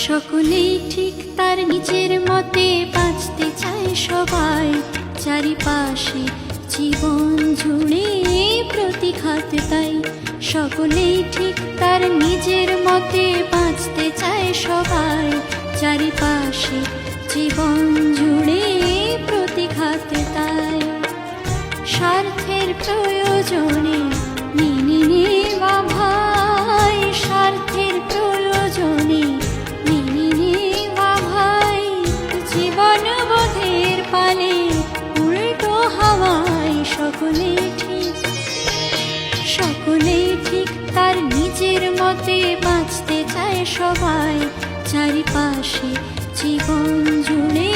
সকলেই ঠিক তার নিজের মতে বাঁচতে চায় সবাই, চারিপাশে জীবন জুড়ে প্রতিঘাত তাই। সকলেই ঠিক তার নিজের মতে বাঁচতে চায় সবাই, চারিপাশে জীবন জুড়ে প্রতিঘাত তাই। স্বার্থের প্রয়োজনে মেনে নেওয়া ভাই, স্বার্থের প্রয়োজনে মেনে নেওয়া ভাই, জীবনবোধের পালে উল্টো হাওয়ায় সকলেই ঠিক, সকলেই ঠিক তার নিজের মতে বাঁচতে চায় সবাই, চারিপাশে জীবন জুড়ে